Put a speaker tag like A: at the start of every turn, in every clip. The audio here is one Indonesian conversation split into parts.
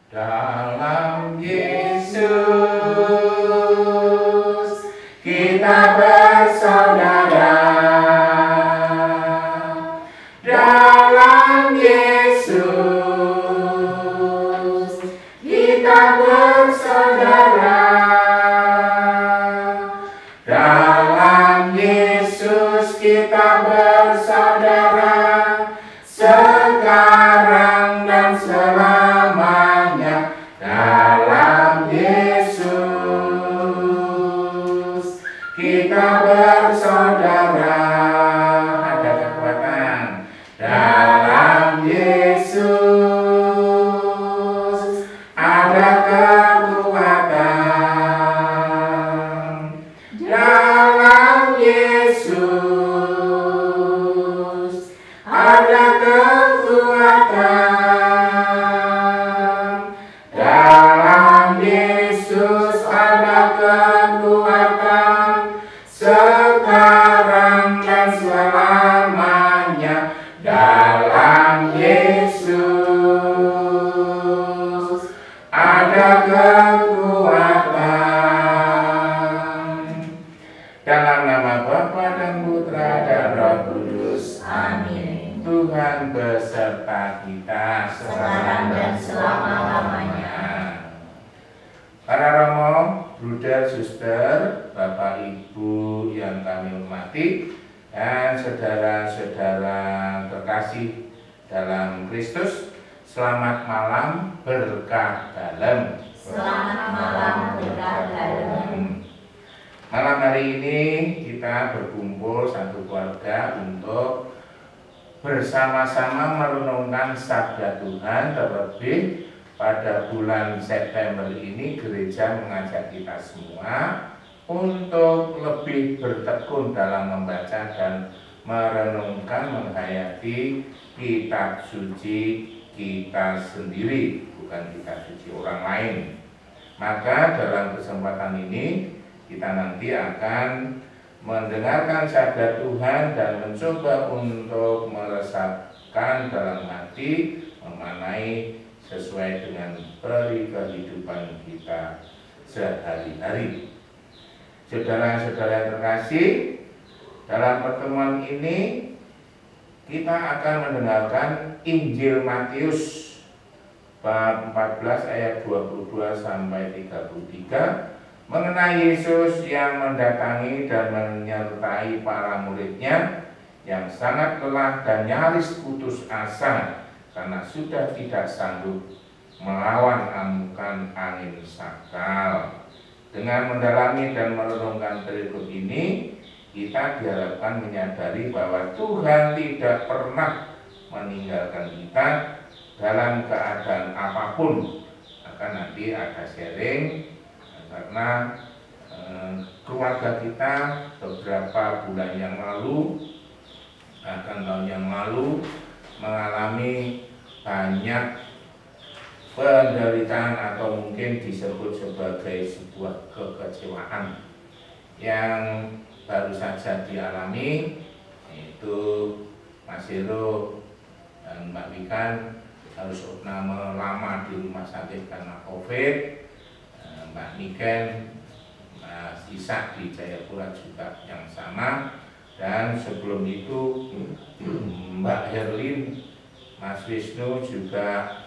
A: Dalam Yesus kita bersaudara. Dalam Yesus kita bersaudara. Dalam Yesus kita bersaudara, sekarang dan selamanya. Dalam Yesus kita bersaudara. Ada kekuatan. Dalam Yesus ada kekuatan. Dalam Yesus ada kekuatan. Dalam Yesus ada kekuatan, sekarang dan selamanya. Dalam Yesus ada kekuatan. Dalam nama Bapa dan Putra dan Roh Kudus. Amin. Tuhan beserta kita sekarang dan selama-lamanya. Para romo, bruder, suster, Bapak Ibu yang kami hormati, dan saudara-saudara terkasih dalam Kristus, selamat malam berkah dalam.
B: Selamat malam berkah dalam.
A: Malam hari ini kita berkumpul satu keluarga untuk bersama-sama merenungkan sabda Tuhan. Terlebih pada bulan September ini gereja mengajak kita semua untuk lebih bertekun dalam membaca dan merenungkan, menghayati kitab suci kita sendiri, bukan kitab suci orang lain. Maka dalam kesempatan ini kita nanti akan mendengarkan sabda Tuhan dan mencoba untuk meresapkan dalam hati, memaknai sesuai dengan peri kehidupan kita sehari-hari. Saudara-saudara yang terkasih, dalam pertemuan ini kita akan mendengarkan Injil Matius bab 14 ayat 22 sampai 33 mengenai Yesus yang mendatangi dan menyertai para muridnya yang sangat lelah dan nyaris putus asa karena sudah tidak sanggup melawan amukan angin sakal. Dengan mendalami dan merenungkan perikop ini, kita diharapkan menyadari bahwa Tuhan tidak pernah meninggalkan kita dalam keadaan apapun. Akan nanti ada sharing karena keluarga kita beberapa bulan yang lalu, bahkan tahun yang lalu, mengalami banyak penderitaan atau mungkin disebut sebagai sebuah kekecewaan yang baru saja dialami, yaitu Mas Hero dan Mbak Wikan harus lama di rumah sakit karena COVID. Mbak Niken, Mas Ishak di Jayapura juga yang sama, dan sebelum itu Mbak Herlin, Mas Wisnu juga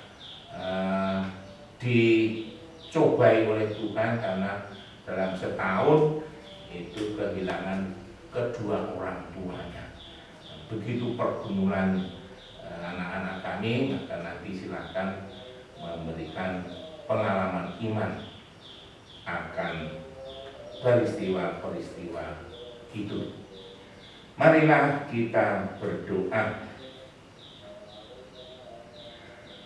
A: dicobai oleh Tuhan karena dalam setahun itu kehilangan kedua orang tuanya. Begitu pergumulan anak-anak kami, maka nanti silakan memberikan pengalaman iman akan peristiwa-peristiwa itu. Marilah kita berdoa.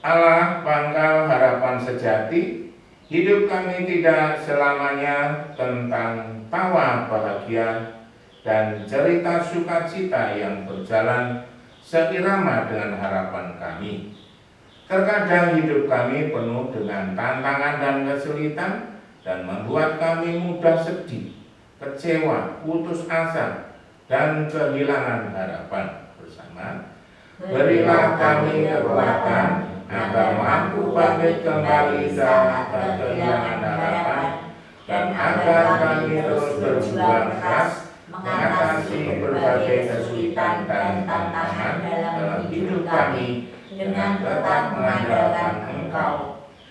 A: Allah pangkal harapan sejati, hidup kami tidak selamanya tentang tawa bahagia dan cerita sukacita yang berjalan seirama dengan harapan kami. Terkadang hidup kami penuh dengan tantangan dan kesulitan dan membuat kami mudah sedih, kecewa, putus asa, dan kehilangan harapan. Bersama, berilah kami kekuatan agar mampu bangkit kembali saat kehilangan harapan, dan agar kami terus berjuang keras mengatasi berbagai kesulitan dan tantangan dalam hidup kami dengan tetap mengandalkan Engkau.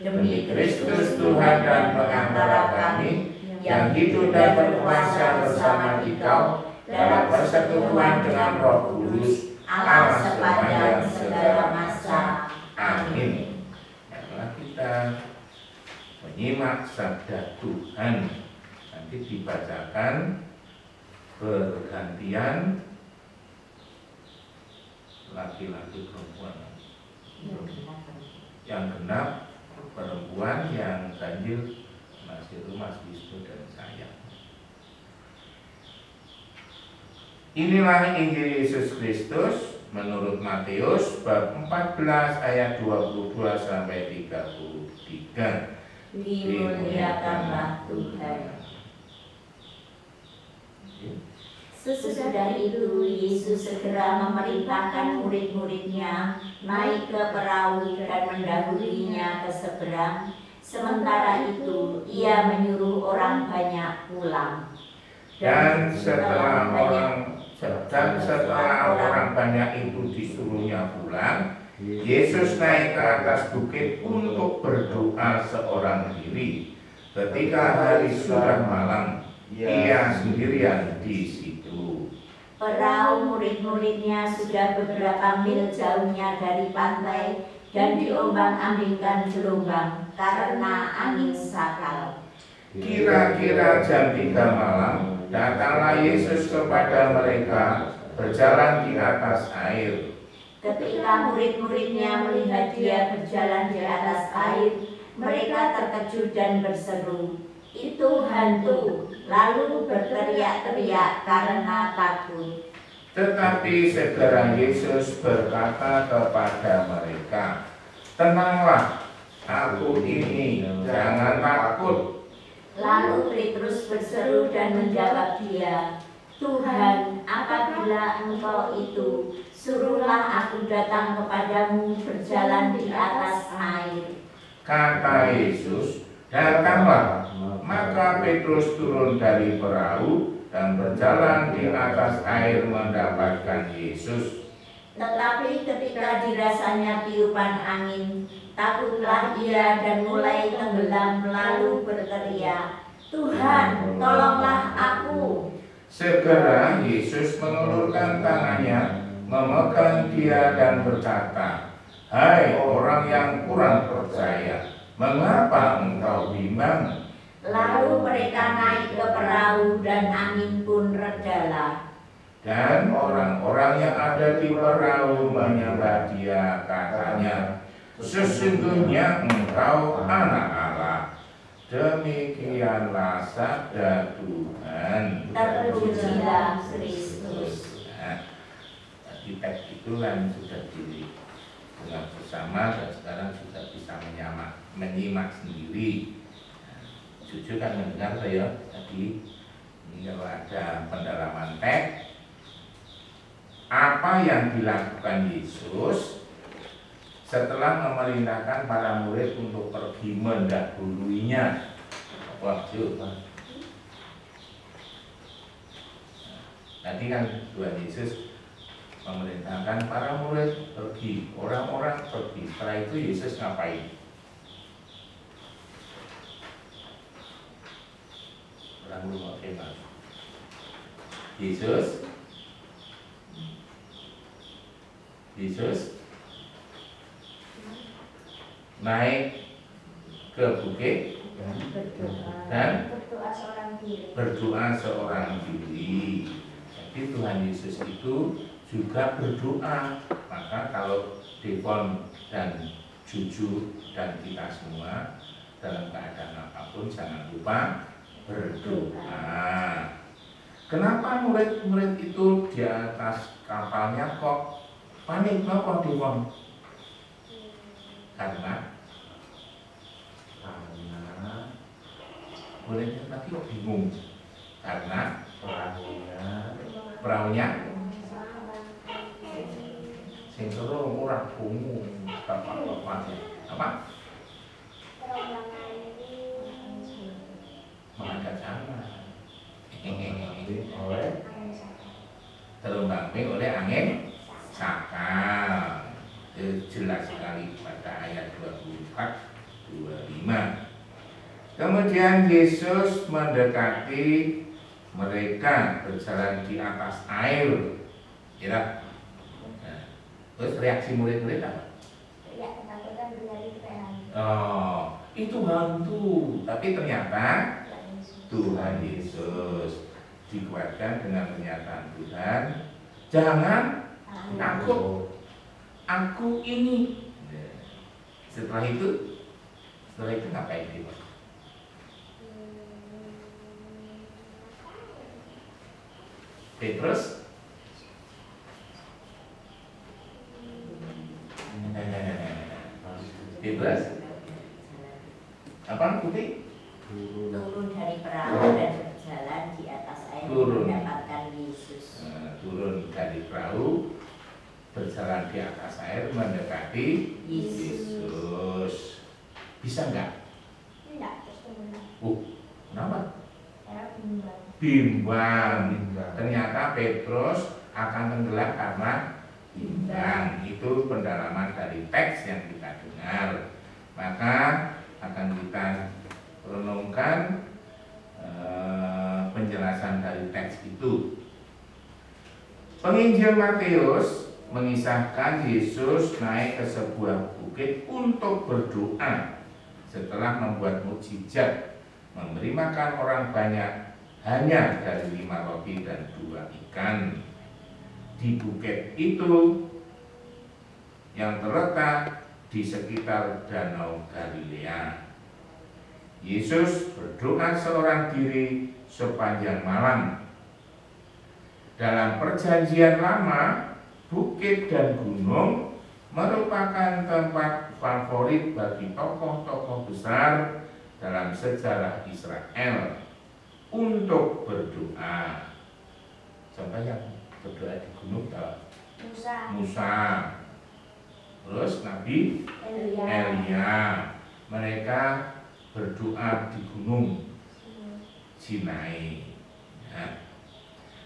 A: Demi Kristus Tuhan dan pengantara kami yang hidup dan berkuasa bersama Dikau dalam persekutuan dengan Roh Kudus, Allah sepanjang segala masa. Amin. Marilah kita menyimak sabda Tuhan. Nanti dibacakan bergantian, laki-laki perempuan. Yang genap perempuan, yang ganjil masih Mas Wisnu dan saya. Inilah Injil Yesus Kristus menurut Matius bab 14 ayat 22 sampai 33.
B: Dimuliakanlah Tuhan. Sesudah itu Yesus segera memerintahkan murid-muridnya naik ke perahu dan mendahulinya ke seberang. Sementara itu ia menyuruh orang banyak pulang.
A: Dan setelah orang banyak itu disuruhnya pulang, Yesus naik ke atas bukit untuk berdoa seorang diri. Ketika hari sudah malam, ia sendirian di situ.
B: Perahu murid-muridnya sudah beberapa mil jauhnya dari pantai dan diombang-ambingkan gelombang karena angin sakal.
A: Kira-kira jam 3 malam, datanglah Yesus kepada mereka berjalan di atas air.
B: Ketika murid-muridnya melihat dia berjalan di atas air, mereka terkejut dan berseru, "Itu hantu!" Lalu berteriak-teriak karena takut.
A: Tetapi segera Yesus berkata kepada mereka, "Tenanglah, aku ini, jangan takut."
B: Lalu Petrus berseru dan menjawab dia, "Tuhan, apabila Engkau itu, suruhlah aku datang kepadamu berjalan di atas air."
A: Kata Yesus, "Datanglah." Maka Petrus turun dari perahu dan berjalan di atas air mendapatkan Yesus.
B: Tetapi ketika dirasanya tiupan angin, takutlah ia dan mulai tenggelam lalu berteriak, "Tuhan, tolonglah aku."
A: Segera Yesus mengulurkan tangannya, memegang dia dan berkata, "Hai orang yang kurang percaya, mengapa engkau bimbang?"
B: Lalu mereka naik ke perahu dan angin pun redalah.
A: Dan orang-orang yang ada di perahu menyembah dia, katanya, "Sesungguhnya engkau anak Allah." Demikianlah sabda Tuhan.
B: Terpujilah Kristus.
A: Nah, tadi teks itu kan sudah didengar bersama dan sekarang sudah bisa menyimak sendiri. Jujur kan mendengar saya tadi ini kalau ada pendalaman teks, apa yang dilakukan Yesus setelah memerintahkan para murid untuk pergi mendahuluinya. Tadi kan Tuhan Yesus memerintahkan para murid pergi, orang-orang pergi. Setelah itu Yesus ngapain? Yesus naik ke bukit dan berdoa seorang diri. Jadi Tuhan Yesus itu juga berdoa. Maka kalau Devon dan Juju dan kita semua dalam keadaan apapun jangan lupa berdoa. Kenapa murid-murid itu di atas kapalnya kok panik? Kenapa Devon? Karena muridnya tadi kok bingung. Karena perahunya sing turu ora bungu. bapak-bapaknya apa? Menghadap sana. Terombang-ambing oleh angin sakal. Jelas sekali pada ayat 24-25. Kemudian Yesus mendekati mereka berjalan di atas air. Ya. Nah, terus reaksi murid-murid apa? Oh, itu hantu. Tapi ternyata Tuhan Yesus. Dikuatkan dengan pernyataan Tuhan, jangan takut, aku ini. Setelah itu ngapain dia? Petrus apa putih?
B: Turun dari perahu dan berjalan di atas air mendapatkan Yesus.
A: Turun dari perahu, berjalan di atas air mendekati Yesus. Bisa enggak?
B: Tidak.
A: Kenapa? Bimbang. Ternyata Petrus akan tenggelam karena bimbang. Itu pendalaman dari teks yang kita dengar. Maka akan kita renungkan penjelasan dari teks itu. Penginjil Matius mengisahkan Yesus naik ke sebuah bukit untuk berdoa setelah membuat mukjizat, memberi makan orang banyak hanya dari 5 roti dan 2 ikan. Di bukit itu yang terletak di sekitar Danau Galilea, Yesus berdoa seorang diri sepanjang malam. Dalam Perjanjian Lama, bukit dan gunung merupakan tempat favorit bagi tokoh-tokoh besar dalam sejarah Israel untuk berdoa. Siapa yang berdoa di gunung? Musa. Terus Nabi Elia. Mereka berdoa di gunung Sinai. Ya.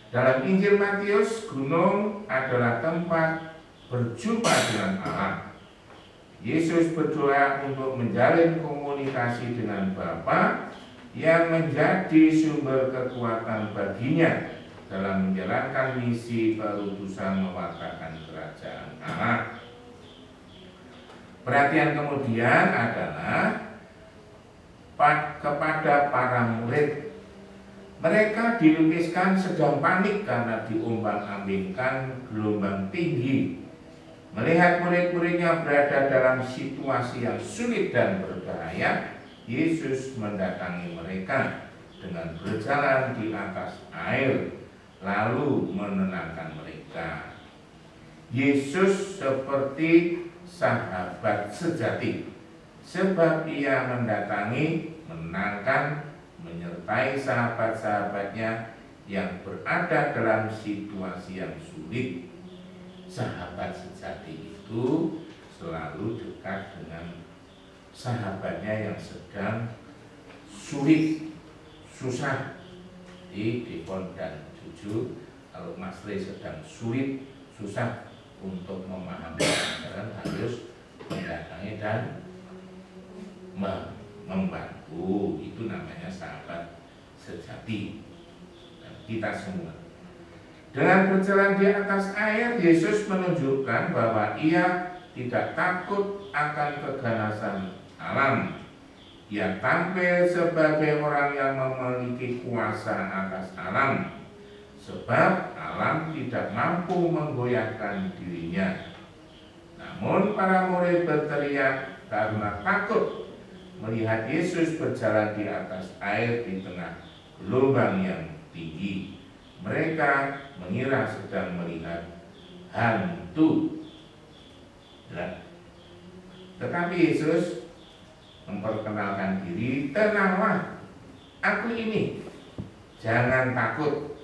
A: Dalam Injil Matius, gunung adalah tempat berjumpa dengan Allah. Yesus berdoa untuk menjalin komunikasi dengan Bapa yang menjadi sumber kekuatan baginya dalam menjalankan misi perutusan mewartakan kerajaan Allah. Perhatian kemudian adalah kepada para murid. Mereka dilukiskan sedang panik karena diombang-ambingkan gelombang tinggi. Melihat murid-muridnya berada dalam situasi yang sulit dan berbahaya, Yesus mendatangi mereka dengan berjalan di atas air, lalu menenangkan mereka. Yesus seperti sahabat sejati, sebab ia mendatangi, menenangkan, menyertai sahabat-sahabatnya yang berada dalam situasi yang sulit. Sahabat sejati itu selalu dekat dengan sahabatnya yang sedang sulit, susah. Di Depon dan Cucu, kalau Mas Rey sedang sulit, susah untuk memahami ajaran, harus mendatangi dan membantu. Itu namanya sahabat sejati. Dan kita semua dengan berjalan di atas air, Yesus menunjukkan bahwa ia tidak takut akan keganasan alam. Ia tampil sebagai orang yang memiliki kuasa atas alam, sebab alam tidak mampu menggoyahkan dirinya. Namun para murid berteriak karena takut melihat Yesus berjalan di atas air di tengah gelombang yang tinggi. Mereka mengira sedang melihat hantu. Tetapi Yesus memperkenalkan diri, tenanglah, aku ini, jangan takut.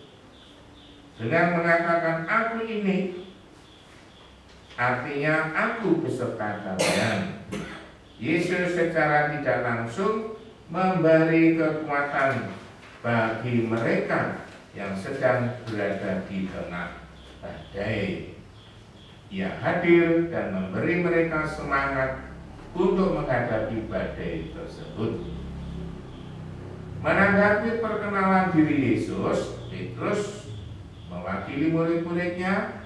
A: Dengan mengatakan aku ini, artinya aku beserta kalian. Yesus secara tidak langsung memberi kekuatan bagi mereka yang sedang berada di tengah badai. Ia hadir dan memberi mereka semangat untuk menghadapi badai tersebut. Menanggapi perkenalan diri Yesus, Petrus mewakili murid-muridnya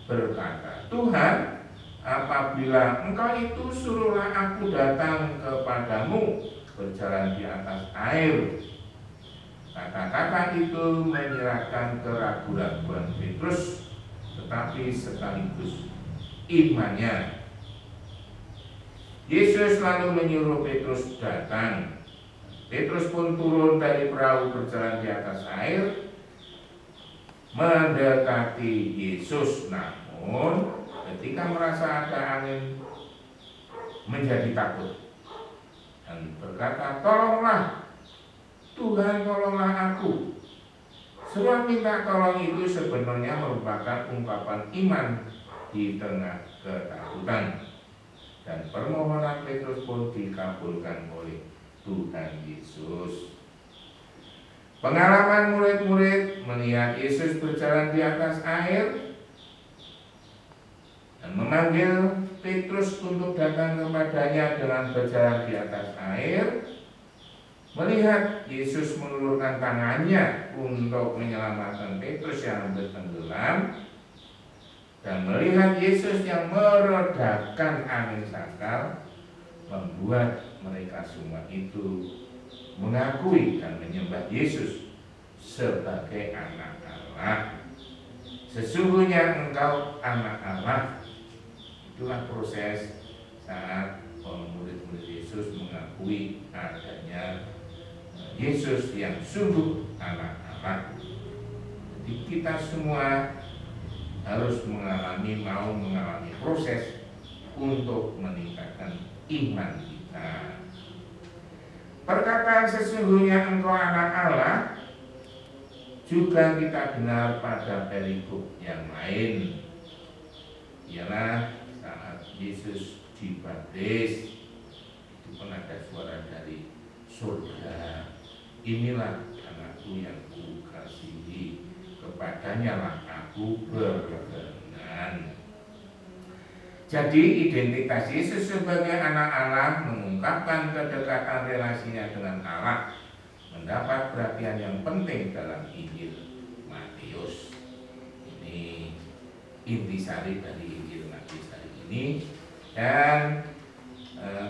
A: berkata, "Tuhan, apabila Engkau itu, suruhlah aku datang kepadamu berjalan di atas air." Kata-kata itu menyerahkan keraguan-raguan Petrus, tetapi sekaligus imannya. Yesus lalu menyuruh Petrus datang. Petrus pun turun dari perahu berjalan di atas air mendekati Yesus. Namun ketika merasa ada angin, menjadi takut dan berkata, "Tolonglah Tuhan, tolonglah aku." Seruan minta tolong itu sebenarnya merupakan ungkapan iman di tengah ketakutan, dan permohonan Petrus pun dikabulkan oleh Tuhan Yesus. Pengalaman murid-murid melihat Yesus berjalan di atas air dan memanggil Petrus untuk datang kepadanya dengan berjalan di atas air, melihat Yesus mengulurkan tangannya untuk menyelamatkan Petrus yang hampir tenggelam, dan melihat Yesus yang meredakan angin sakal, membuat mereka semua itu mengakui dan menyembah Yesus sebagai anak Allah. Sesungguhnya Engkau anak Allah. Itulah proses saat murid-murid Yesus mengakui adanya Yesus yang sungguh anak Allah. Jadi kita semua harus mau mengalami proses untuk meningkatkan iman kita. Perkataan "sesungguhnya Engkau anak Allah" juga kita dengar pada perikop yang lain, ialah saat Yesus dibaptis. Itu pun ada suara dari surga, "Inilah anakku yang kukasihi, kepadanya lah aku berkenan." Jadi identitas Yesus sebagai anak Allah mengungkapkan kedekatan relasinya dengan Allah, mendapat perhatian yang penting dalam Injil Matius. Ini intisari dari Injil Matius hari ini. Dan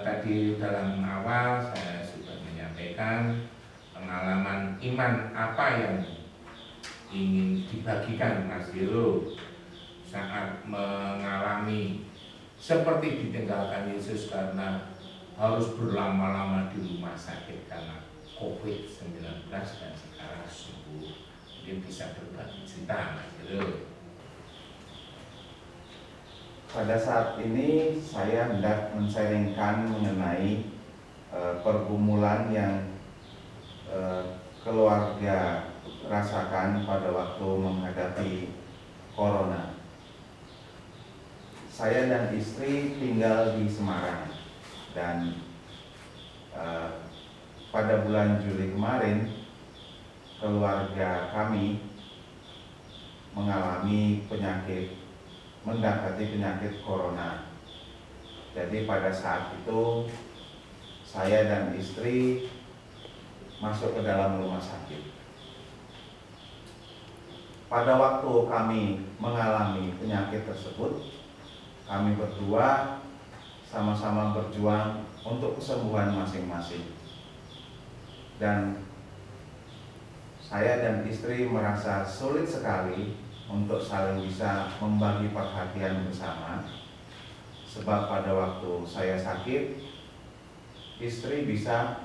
A: tadi dalam awal saya sudah menyampaikan pengalaman iman apa yang ingin dibagikan Mas Hero saat mengalami seperti ditinggalkan Yesus karena harus berlama-lama di rumah sakit karena COVID-19 dan sekarang sembuh. Mungkin bisa berbagi cerita Mas Hero.
C: Pada saat ini saya hendak men-sharingkan mengenai pergumulan yang keluarga rasakan pada waktu menghadapi corona. Saya dan istri tinggal di Semarang, dan pada bulan Juli kemarin keluarga kami mengalami mendapati penyakit corona. Jadi pada saat itu saya dan istri masuk ke dalam rumah sakit. Pada waktu kami mengalami penyakit tersebut, kami berdua sama-sama berjuang untuk kesembuhan masing-masing. Dan saya dan istri merasa sulit sekali untuk saling bisa membagi perhatian bersama. Sebab pada waktu saya sakit, istri bisa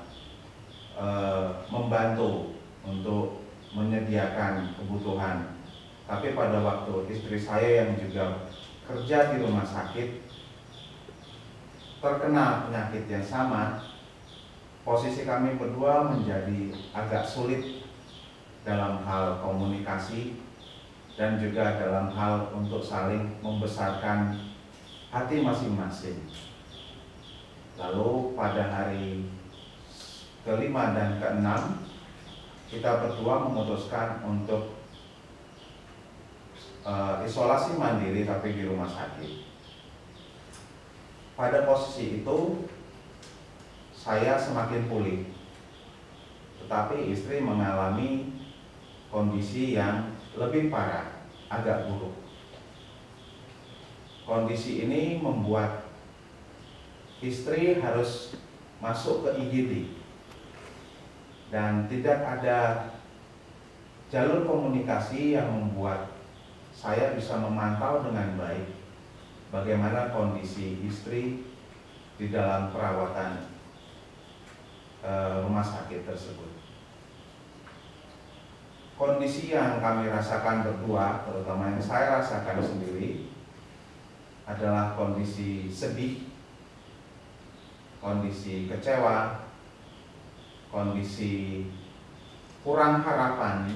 C: membantu untuk menyediakan kebutuhan. Tapi pada waktu istri saya yang juga kerja di rumah sakit terkena penyakit yang sama, posisi kami berdua menjadi agak sulit dalam hal komunikasi dan juga dalam hal untuk saling membesarkan hati masing-masing. Lalu pada hari kelima dan keenam kita berdua memutuskan untuk isolasi mandiri tapi di rumah sakit. Pada posisi itu saya semakin pulih, tetapi istri mengalami kondisi yang lebih parah, agak buruk. Kondisi ini membuat istri harus masuk ke IGD dan tidak ada jalur komunikasi yang membuat saya bisa memantau dengan baik bagaimana kondisi istri di dalam perawatan rumah sakit tersebut. Kondisi yang kami rasakan berdua, terutama yang saya rasakan sendiri, adalah kondisi sedih, kondisi kecewa, kondisi kurang harapan,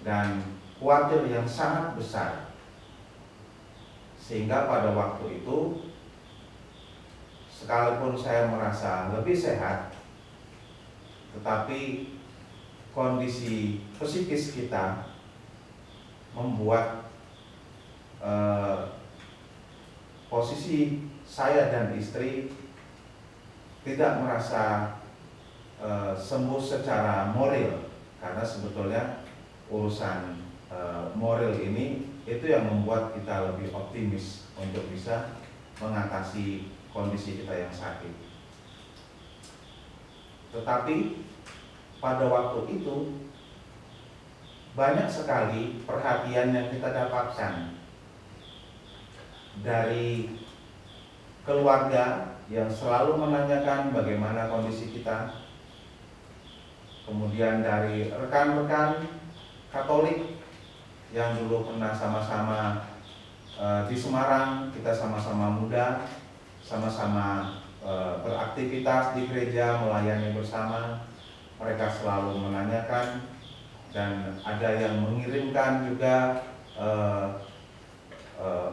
C: dan khawatir yang sangat besar. Sehingga pada waktu itu, sekalipun saya merasa lebih sehat, tetapi kondisi psikis kita membuat posisi saya dan istri tidak merasa sembuh secara moral, karena sebetulnya urusan moral ini itu yang membuat kita lebih optimis untuk bisa mengatasi kondisi kita yang sakit. Tetapi pada waktu itu banyak sekali perhatian yang kita dapatkan dari keluarga yang selalu menanyakan bagaimana kondisi kita, kemudian dari rekan-rekan Katolik yang dulu pernah sama-sama di Semarang, kita sama-sama muda, sama-sama beraktivitas di gereja, melayani bersama. Mereka selalu menanyakan, dan ada yang mengirimkan juga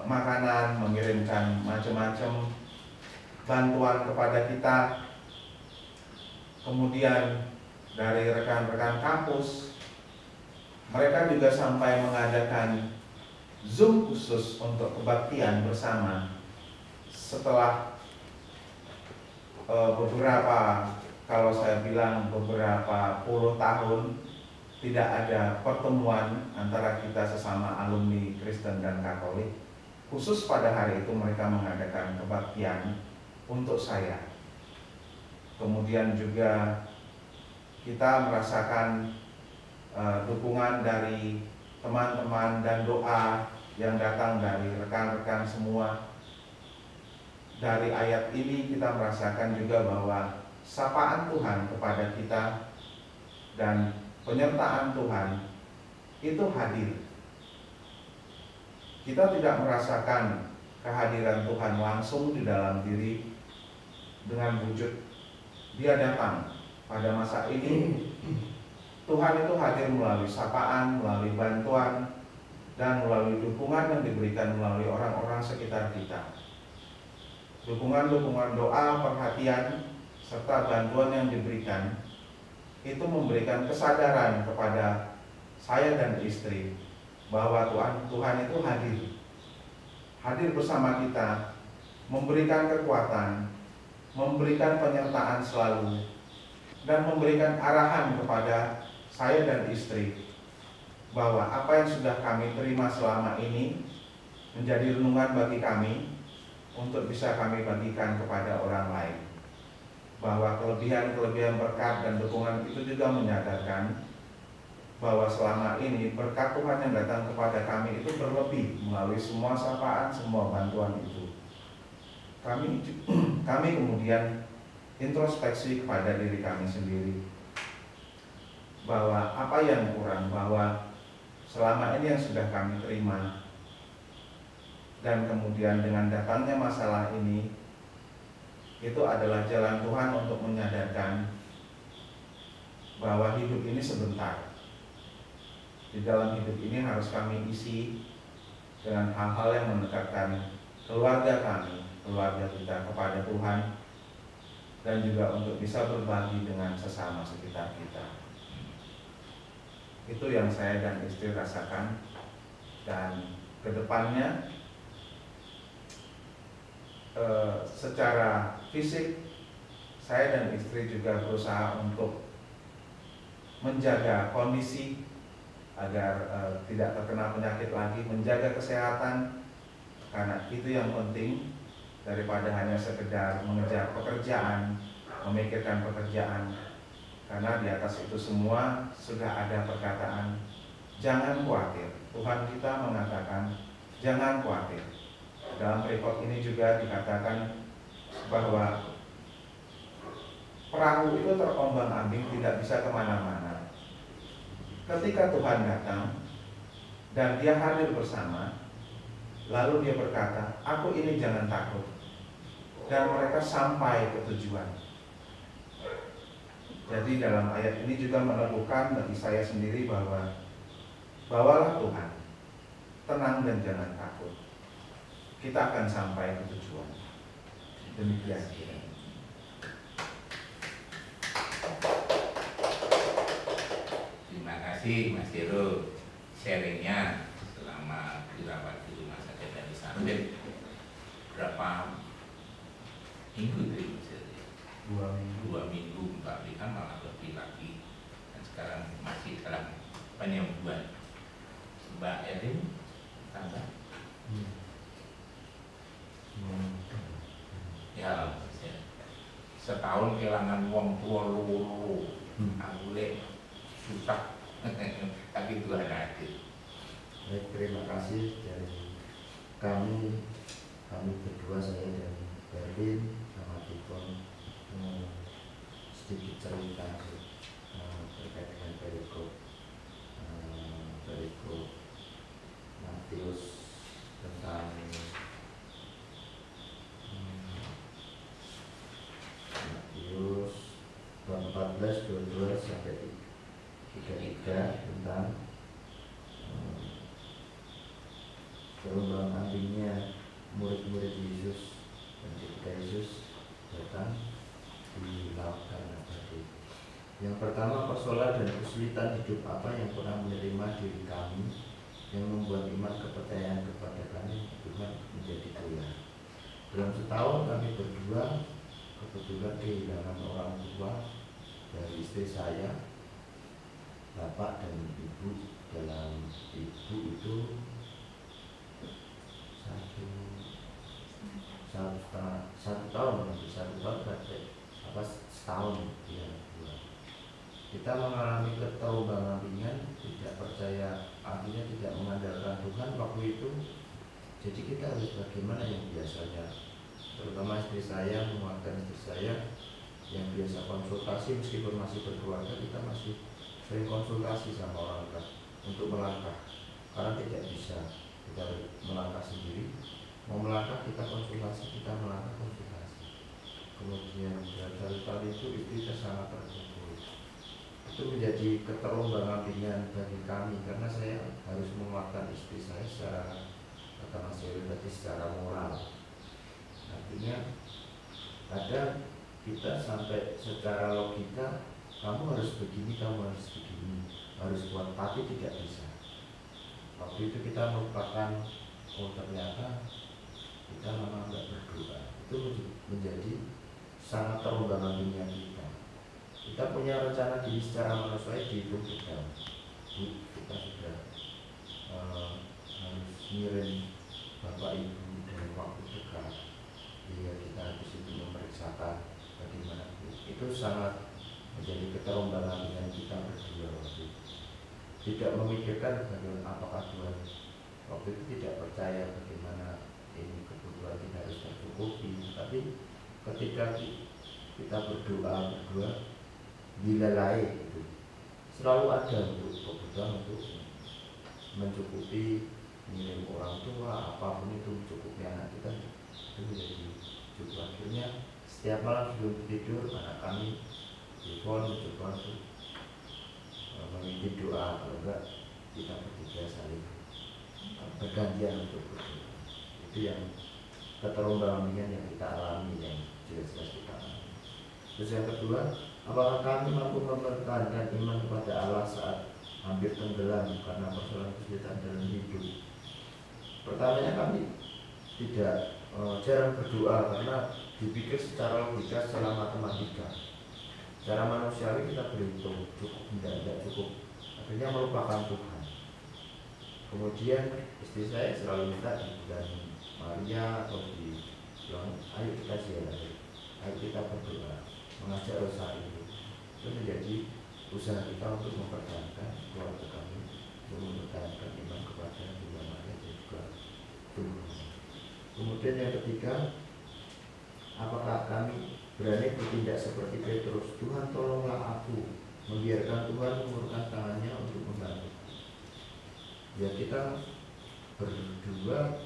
C: makanan, mengirimkan macam-macam bantuan kepada kita. Kemudian dari rekan-rekan kampus, mereka juga sampai mengadakan Zoom khusus untuk kebaktian bersama. Setelah beberapa, kalau saya bilang beberapa puluh tahun tidak ada pertemuan antara kita sesama alumni Kristen dan Katolik, khusus pada hari itu mereka mengadakan kebaktian untuk saya. Kemudian juga kita merasakan dukungan dari teman-teman dan doa yang datang dari rekan-rekan semua. Dari ayat ini kita merasakan juga bahwa sapaan Tuhan kepada kita dan penyertaan Tuhan itu hadir. Kita tidak merasakan kehadiran Tuhan langsung di dalam diri dengan wujud Dia datang. Pada masa ini Tuhan itu hadir melalui sapaan, melalui bantuan, dan melalui dukungan yang diberikan melalui orang-orang sekitar kita. Dukungan-dukungan doa, perhatian, serta bantuan yang diberikan itu memberikan kesadaran kepada saya dan istri bahwa Tuhan itu hadir bersama kita, memberikan kekuatan, memberikan penyertaan selalu, dan memberikan arahan kepada saya dan istri bahwa apa yang sudah kami terima selama ini menjadi renungan bagi kami untuk bisa kami bagikan kepada orang lain. Bahwa kelebihan-kelebihan berkat dan dukungan itu juga menyadarkan bahwa selama ini berkat Tuhan yang datang kepada kami itu berlebih melalui semua sapaan, semua bantuan itu. Kami kemudian introspeksi kepada diri kami sendiri bahwa apa yang kurang, bahwa selama ini yang sudah kami terima, dan kemudian dengan datangnya masalah ini itu adalah jalan Tuhan untuk menyadarkan bahwa hidup ini sebentar. Di dalam hidup ini harus kami isi dengan hal-hal yang mendekatkan keluarga kami, keluarga kita kepada Tuhan, dan juga untuk bisa berbagi dengan sesama sekitar kita. Itu yang saya dan istri rasakan, dan kedepannya secara fisik saya dan istri juga berusaha untuk menjaga kondisi agar tidak terkena penyakit lagi, menjaga kesehatan, karena itu yang penting daripada hanya sekedar mengejar pekerjaan, memikirkan pekerjaan. Karena di atas itu semua sudah ada perkataan, jangan khawatir. Tuhan kita mengatakan, jangan khawatir. Dalam perikop ini juga dikatakan bahwa perahu itu terombang-ambing, tidak bisa kemana-mana. Ketika Tuhan datang dan dia hadir bersama, lalu dia berkata, aku ini jangan takut. Dan mereka sampai ke tujuan. Jadi dalam ayat ini juga meneguhkan bagi saya sendiri bahwa bawalah Tuhan, tenang dan jangan takut. Kita akan sampai ke tujuan. Demikian kira.
A: Terima kasih Mas Hero sharingnya selama dirawat di rumah sakit dari Sampit. Berapa minggu tadi Mas Hero? 2 minggu, Mbak Rika malah lebih lagi. Dan sekarang masih dalam penyembuhan. Mbak Erin tambah? Ya, setahun kehilangan wong tua loro, aku lek susah, tapi Tuhan hadir.
D: Baik, terima kasih dari kami berdua, saya dan Berlin sama Tikon, sedikit cerita terkait dengan perikop Matius tentang Matius 14:22 sampai 33 tentang terombang-ambingnya murid-murid Yesus, dan ketika Yesus datang di lautan abadi. Yang pertama, persoalan dan kesulitan hidup apa yang pernah menerima diri kami yang membuat iman kepercayaan kepada kami Tuhan menjadi goyah. Dalam setahun kami berdua kebetulan kehilangan orang tua dari istri saya, bapak dan ibu. Dalam ibu itu satu tahun berarti setahun ya. Kita mengalami keterombang-ambingan, tidak percaya, artinya tidak mengandalkan Tuhan waktu itu. Jadi kita harus bagaimana yang biasanya, terutama istri saya, menguatkan istri saya yang biasa konsultasi, meskipun masih berkeluarga, kita masih sering konsultasi sama orang tua untuk melangkah, karena tidak bisa kita melangkah sendiri. Mau melangkah kita konsultasi, kita melangkah konsultasi. Kemudian dari tadi itu kita sangat terpukul. Itu menjadi keterombang-ambingan bagi kami, karena saya harus menguatkan istri saya secara kata Mas Yori tadi, secara moral. Artinya kadang kita sampai secara logika, kamu harus begini, kamu harus begini, harus kuat, tapi tidak bisa. Waktu itu kita merupakan, oh ternyata kita memang tidak berdoa. Itu menjadi sangat terombang-ambingnya kita. Kita punya rencana diri secara manusia dihitung kita. Kita sudah harus ngirim bapak ibu dalam waktu dekat. Iya, kita harus itu memeriksakan bagaimana. Itu sangat menjadi keterombang-ambingan kita berdua waktu itu. Tidak memikirkan bagaimana, apakah Tuhan waktu itu tidak percaya bagaimana ini kebutuhan kita harus tercukupi. Tapi ketika kita berdoa berdua, dilalai itu selalu ada untuk kebutuhan, untuk mencukupi, mengirim orang tua, apapun itu mencukupi anak kita, itu menjadi cukup. Akhirnya setiap malam sebelum tidur, anak kami telepon mencoba untuk memimpin doa, kalau enggak kita bertiga saling bergantian untuk berdoa. Itu yang keterombang-ambingan yang kita alami, yang jelas-jelas kita alami. Terus yang kedua, apakah kami mampu mempertahankan iman kepada Allah saat hampir tenggelam karena persoalan kesulitan dalam hidup? Pertamanya kami tidak jarang berdoa karena dipikir secara logika, secara matematika. Secara manusiawi kita berhitung cukup tidak cukup, akhirnya melupakan Tuhan. Kemudian istri saya selalu minta di bulan Maria atau di bulan, ayo kita ziarah, ayo kita berdoa, mengajak rosari. Itu menjadi usaha kita untuk mempertahankan keluarga kami, untuk mempertahankan iman kepada Bunda Maria dan juga Tuhan. Kemudian yang ketiga, apakah kami berani bertindak seperti Petrus? Tuhan, tolonglah aku, membiarkan Tuhan mengulurkan tangannya untuk membantu. Ya, kita berdua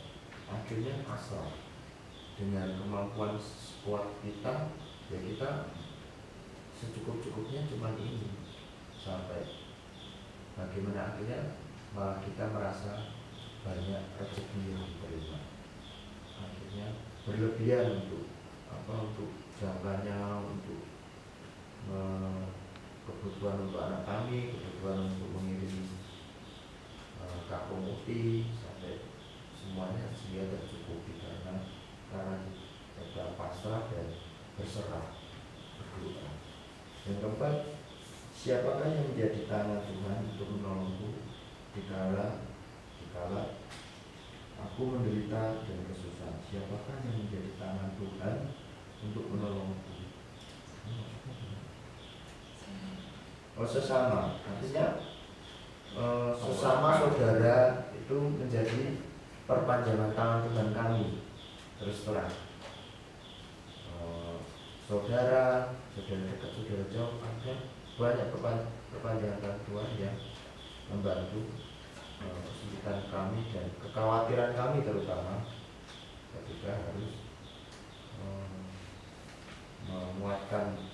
D: akhirnya pasrah dengan kemampuan kuat kita. Ya, kita secukup-cukupnya cuma ini, sampai bagaimana akhirnya malah kita merasa banyak rezeki yang diterima. Akhirnya berlebihan untuk jangkanya, untuk kebutuhan untuk anak kami, kebutuhan untuk mengirim kakung muti, sampai semuanya sehingga tercukupi karena kita pasrah dan berserah, berdoa. Yang keempat, siapakah yang menjadi tangan Tuhan untuk menolongku dikala aku menderita dan kesusahan? Siapakah yang menjadi tangan Tuhan untuk menolongku? Oh, sesama, artinya sesama saudara itu menjadi perpanjangan tangan Tuhan kami. Terus terang, saudara dekat, saudara jauh, ada banyak perpanjangan tangan Tuhan yang membantu kesulitan kami dan kekhawatiran kami, terutama ketika harus menguatkan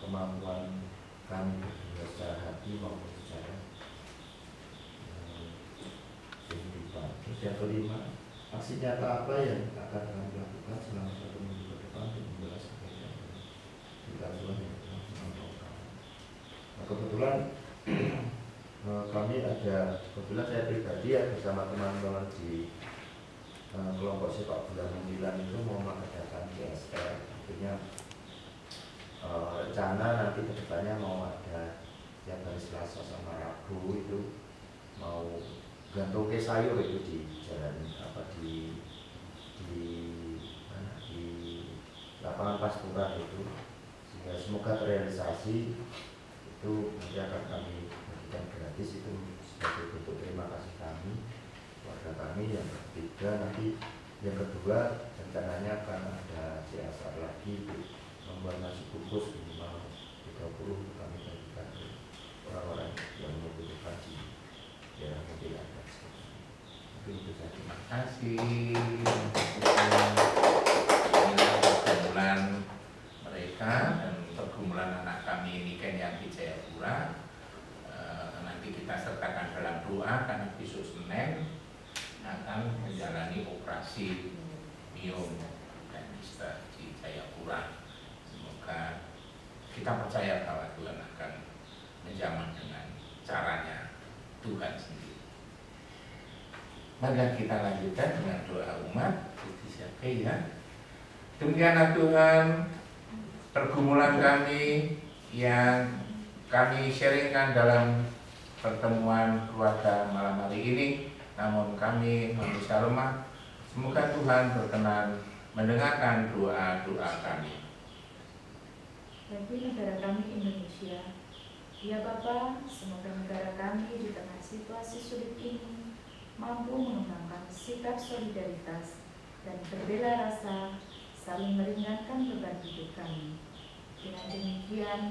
D: kemampuan kami berdua secara hati maupun secara kehidupan. Terus yang kelima, aksi nyata apa yang akan kami lakukan selama 1 minggu ke depan untuk membalas kebaikan kita Tuhan yang telah menolong kami. Nah, kebetulan kebetulan saya pribadi ya bersama teman-teman di kelompok sepak bola Mundilan itu mau mengadakan GSR. Artinya rencana nanti kedepannya mau ada tiap hari Selasa sama Rabu itu mau gantung ke sayur itu di jalan di lapangan Pasturan itu, sehingga semoga terrealisasi. Itu nanti akan kami berikan gratis, itu sebagai bentuk terima kasih kami keluarga kami. Yang ketiga, nanti yang kedua rencananya akan ada CSR lagi membuat nasi bungkus minimal 30 untuk kami bagikan ke orang-orang yang membutuhkan di daerah Mundilan. Itu saja.
A: Terima kasih. Pergumulan mereka dan pergumulan anak kami ini kan yang di Jayapura, nanti kita sertakan dalam doa karena besok Senin akan menjalani operasi miom dan kista di Jayapura. Semoga kita percaya bahwa Tuhan akan menjamah dengan caranya Tuhan sendiri. Mari kita lanjutkan dengan doa umat. Ya. Demikianlah Tuhan pergumulan kami yang kami sharingkan dalam pertemuan keluarga malam hari ini. Namun kami manusia lemah, semoga Tuhan berkenan mendengarkan doa-doa kami.
E: Bagi negara kami Indonesia, ya Bapa, semoga negara kami di tengah situasi sulit ini mampu mengembangkan sikap solidaritas dan berbela rasa, saling meringankan beban hidup kami. Dengan demikian,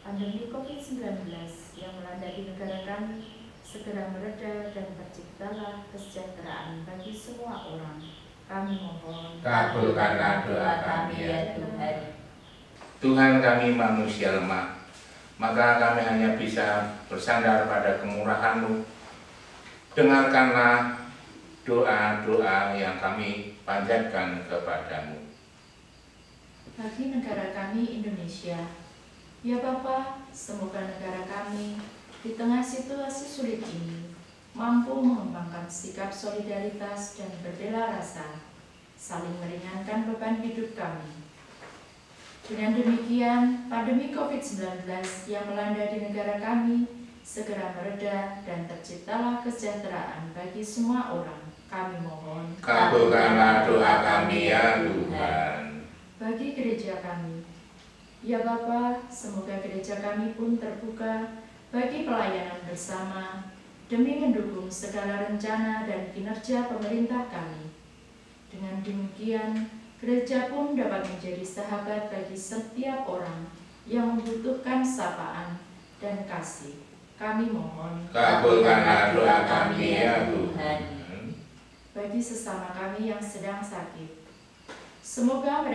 E: pandemi COVID-19 yang melanda di negara kami segera mereda dan terciptalah kesejahteraan bagi semua orang. Kami mohon,
A: Kabulkanlah doa kami ya Tuhan. Tuhan, kami manusia lemah, maka kami hanya bisa bersandar pada kemurahan-Mu. Dengarkanlah doa-doa yang kami panjatkan kepadamu.
E: Bagi negara kami Indonesia, ya Bapa, semoga negara kami di tengah situasi sulit ini mampu mengembangkan sikap solidaritas dan berbela rasa, saling meringankan beban hidup kami. Dengan demikian, pandemi COVID-19 yang melanda di negara kami segera mereda dan terciptalah kesejahteraan bagi semua orang. Kami mohon,
A: Kabulkanlah doa kami ya Tuhan.
E: bagi gereja kami, ya Bapa, semoga gereja kami pun terbuka bagi pelayanan bersama demi mendukung segala rencana dan kinerja pemerintah kami. Dengan demikian, gereja pun dapat menjadi sahabat bagi setiap orang yang membutuhkan sapaan dan kasih. Kami mohon,
A: Kabulkanlah doa kami ya Tuhan.
E: bagi sesama kami yang sedang sakit, semoga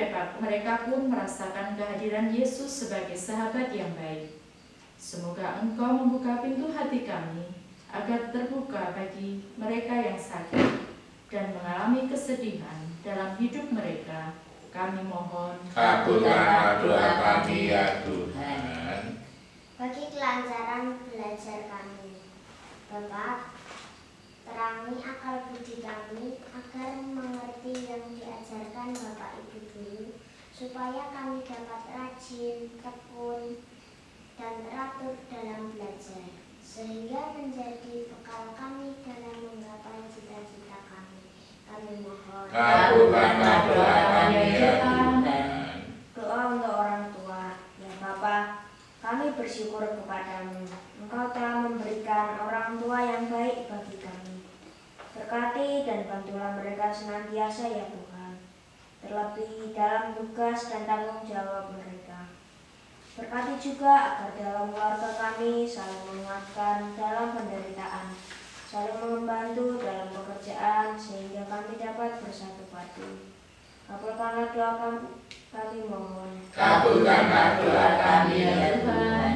E: mereka pun merasakan kehadiran Yesus sebagai sahabat yang baik. Semoga Engkau membuka pintu hati kami agar terbuka bagi mereka yang sakit dan mengalami kesedihan dalam hidup mereka. Kami mohon,
A: Kabulkanlah doa kami ya Tuhan.
F: Bagi kelancaran belajar kami, Bapak, terangi akal budi kami agar mengerti yang diajarkan Bapak Ibu guru, supaya kami dapat rajin, tekun, dan teratur dalam belajar, sehingga menjadi bekal kami dalam menggapai cita-cita kami. Kami mohon,
A: Kabulkanlah doa kami ya Tuhan.
G: Doa untuk orang tua, ya Bapa, kami bersyukur kepadamu. Engkau telah memberikan orang tua yang baik bagi kami. Berkati dan bantulah mereka senantiasa ya Tuhan, terlebih dalam tugas dan tanggung jawab mereka. Berkati juga agar dalam keluarga kami saling menguatkan dalam penderitaan, saling membantu dalam pekerjaan sehingga kami dapat bersatu padu. Kabulkanlah doa kami mohon.
A: Kabulkanlah doa kami ya Tuhan.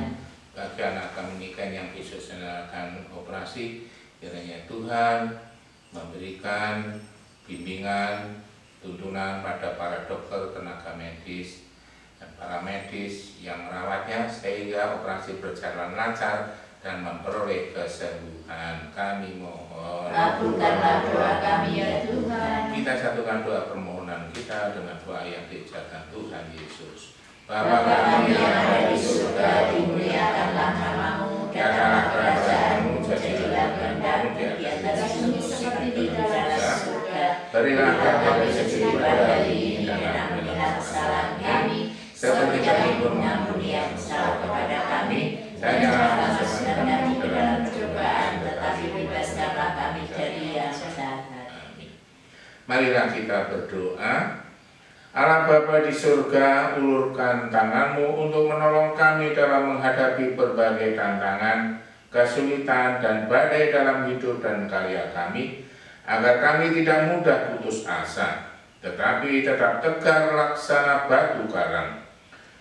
A: Bagi anak kami yang besok akan operasi, kiranya Tuhan memberikan bimbingan, tuntunan pada para dokter, tenaga medis, dan para medis yang merawatnya sehingga operasi berjalan lancar dan memperoleh kesembuhan. Kami mohon.
B: Kabulkanlah doa kami ya Tuhan.
A: Kita satukan doa permohonan kita dengan doa yang diucapkan Tuhan Yesus.
B: Bapa kami yang ada di surga, dimuliakanlah namamu, datanglah kerajaanmu, jadilah kehendakmu di atas bumi seperti di dalam surga.
A: Berilah kami rezeki pada hari ini
B: dan
A: dan
B: ampunilah kesalahan kami, seperti kami pun mengampuni yang bersalah kepada kami, dan janganlah masukkan kami ke dalam percobaan, tetapi bebaskanlah kami dari yang jahat.
A: Amin. Marilah kita berdoa. Allah Bapa di surga, ulurkan tanganmu untuk menolong kami dalam menghadapi berbagai tantangan, kesulitan, dan badai dalam hidup dan karya kami, agar kami tidak mudah putus asa, tetapi tetap tegar laksana batu karang.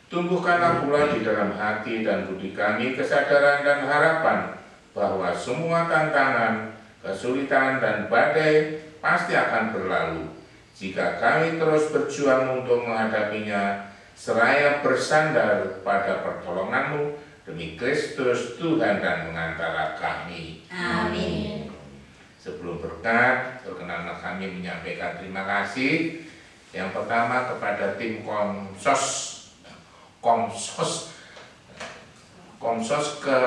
A: Tumbuhkanlah pula di dalam hati dan budi kami kesadaran dan harapan bahwa semua tantangan, kesulitan, dan badai pasti akan berlalu jika kami terus berjuang untuk menghadapinya, seraya bersandar pada pertolongan-Mu demi Kristus Tuhan dan pengantara kami.
B: Amin.
A: Sebelum berkat, perkenanlah kami menyampaikan terima kasih. Yang pertama kepada tim Komsos ke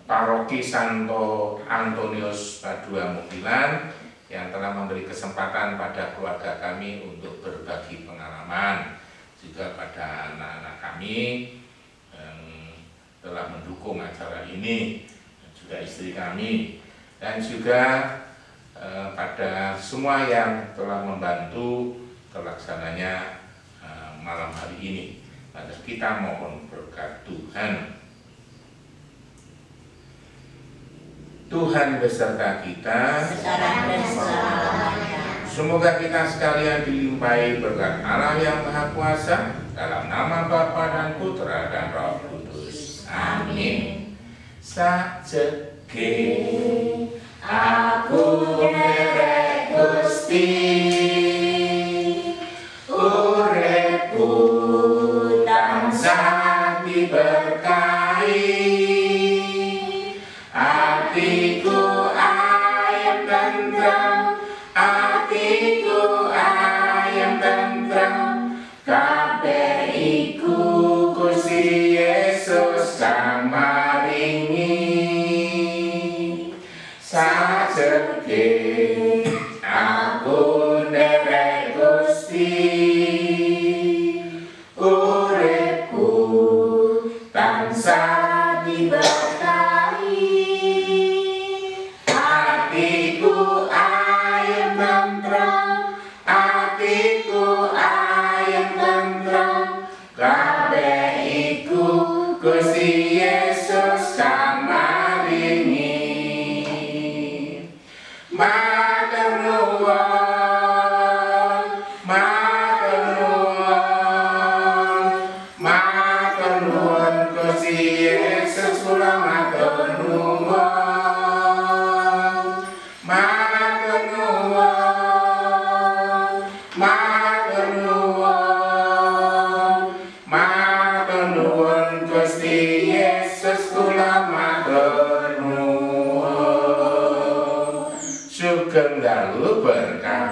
A: Paroki Santo Antonius Padua Mugilan yang telah memberi kesempatan pada keluarga kami untuk berbagi pengalaman, juga pada anak-anak kami yang telah mendukung acara ini, dan juga istri kami, dan juga pada semua yang telah membantu terlaksananya malam hari ini. Mari kita mohon berkat Tuhan. Tuhan beserta kita,
B: Sekarang dan selama-lamanya.
A: semoga kita sekalian dilimpahi berkat Allah yang Maha Kuasa, dalam nama Bapa dan Putra dan Roh Kudus. Amin. Sajeke aku Gusti, uripku tansah diberkahi, atiku ayem tentrem, atiku ayem tentrem, kabeh iku Gusti Yesus kang maringi. Sajeke aku nderek Gusti, uripku tansah diberkahi, atiku ayem tentrem, atiku ayem tentrem, kabeh iku Gusti Yesus kang maringi. Matur nuwun, matur nuwun, matur nuwun Gusti Yesus, kula matur nuwun, matur nuwun, matur nuwun, matur nuwun Gusti Yesus, kula matur nuwun. Sugeng dalu berkah